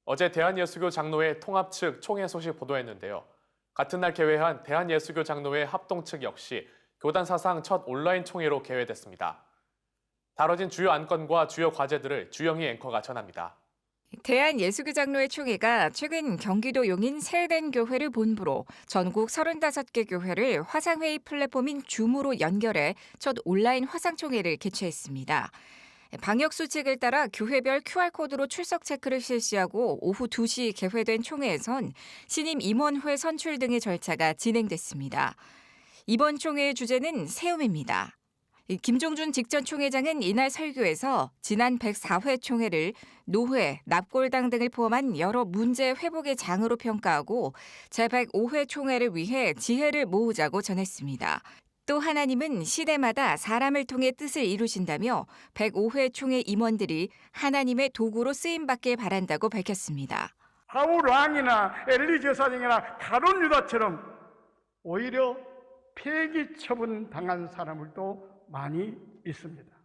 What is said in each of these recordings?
어제 대한예수교 장로회 통합 측 총회 소식 보도했는데요. 같은 날 개회한 대한예수교 장로회 합동 측 역시 교단 사상 첫 온라인 총회로 개회됐습니다. 다뤄진 주요 안건과 주요 과제들을 주영희 앵커가 전합니다. 대한예수교장로회 총회가 최근 경기도 용인 세덴교회를 본부로 전국 35개 교회를 화상회의 플랫폼인 줌으로 연결해 첫 온라인 화상총회를 개최했습니다. 방역수칙을 따라 교회별 QR코드로 출석 체크를 실시하고 오후 2시 개회된 총회에선 신임 임원회 선출 등의 절차가 진행됐습니다. 이번 총회의 주제는 세움입니다. 김종준 직전 총회장은 이날 설교에서 지난 104회 총회를 노회, 납골당 등을 포함한 여러 문제 회복의 장으로 평가하고 제105회 총회를 위해 지혜를 모으자고 전했습니다. 또 하나님은 시대마다 사람을 통해 뜻을 이루신다며 105회 총회 임원들이 하나님의 도구로 쓰임받길 바란다고 밝혔습니다. 바울 왕이나 엘리 제사장이나 가룟 유다처럼 오히려 폐기 처분 당한 사람들도 많이 있습니다.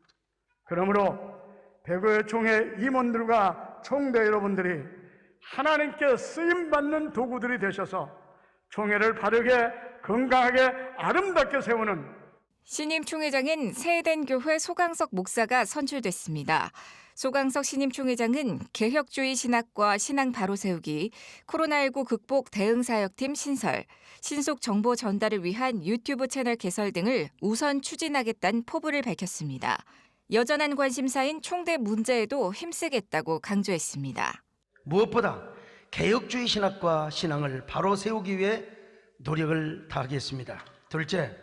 그러므로 105회 총회 임원들과 총대 여러분들이 하나님께 쓰임받는 도구들이 되셔서 총회를 바르게 건강하게 아름답게 세우는 신임 총회장인 세덴교회 소강석 목사가 선출됐습니다. 소강석 신임 총회장은 개혁주의 신학과 신앙 바로 세우기, 코로나19 극복 대응사역팀 신설, 신속 정보 전달을 위한 유튜브 채널 개설 등을 우선 추진하겠다는 포부를 밝혔습니다. 여전한 관심사인 총대 문제에도 힘쓰겠다고 강조했습니다. 무엇보다 개혁주의 신학과 신앙을 바로 세우기 위해 노력을 다하겠습니다. 둘째,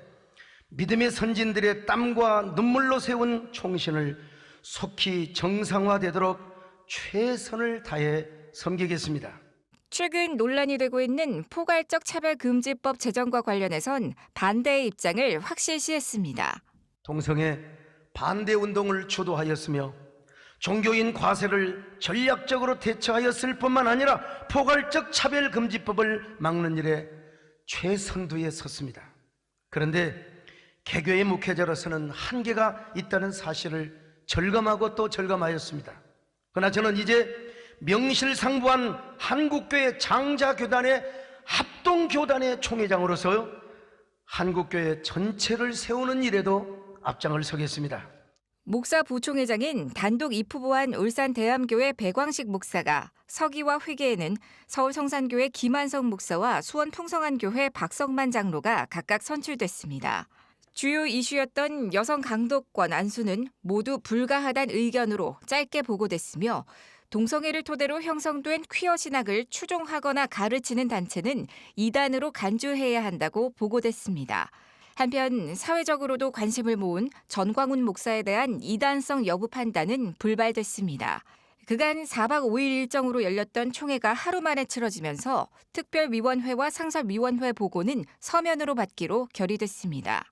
믿음의 선진들의 땀과 눈물로 세운 총신을 속히 정상화되도록 최선을 다해 섬기겠습니다. 최근 논란이 되고 있는 포괄적 차별금지법 제정과 관련해선 반대의 입장을 확실시했습니다. 동성애 반대 운동을 주도하였으며 종교인 과세를 전략적으로 대처하였을 뿐만 아니라 포괄적 차별금지법을 막는 일에 최선두에 섰습니다. 그런데 개교의 목회자로서는 한계가 있다는 사실을 절감하고 또 절감하였습니다. 그러나 저는 이제 명실상부한 한국교회 장자교단의 합동교단의 총회장으로서 한국교회 전체를 세우는 일에도 앞장을 서겠습니다. 목사 부총회장인 단독 입후보한 울산 대암교회 백광식 목사가 서기와 회계에는 서울 성산교회 김한성 목사와 수원 풍성한교회 박성만 장로가 각각 선출됐습니다. 주요 이슈였던 여성 강도권 안수는 모두 불가하다는 의견으로 짧게 보고됐으며 동성애를 토대로 형성된 퀴어 신학을 추종하거나 가르치는 단체는 이단으로 간주해야 한다고 보고됐습니다. 한편 사회적으로도 관심을 모은 전광훈 목사에 대한 이단성 여부 판단은 불발됐습니다. 그간 4박 5일 일정으로 열렸던 총회가 하루 만에 치러지면서 특별위원회와 상설위원회 보고는 서면으로 받기로 결의됐습니다.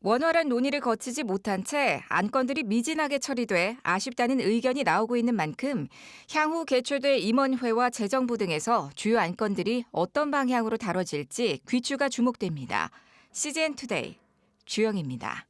원활한 논의를 거치지 못한 채 안건들이 미진하게 처리돼 아쉽다는 의견이 나오고 있는 만큼 향후 개최될 임원회와 재정부 등에서 주요 안건들이 어떤 방향으로 다뤄질지 귀추가 주목됩니다. CGN 투데이 주영입니다.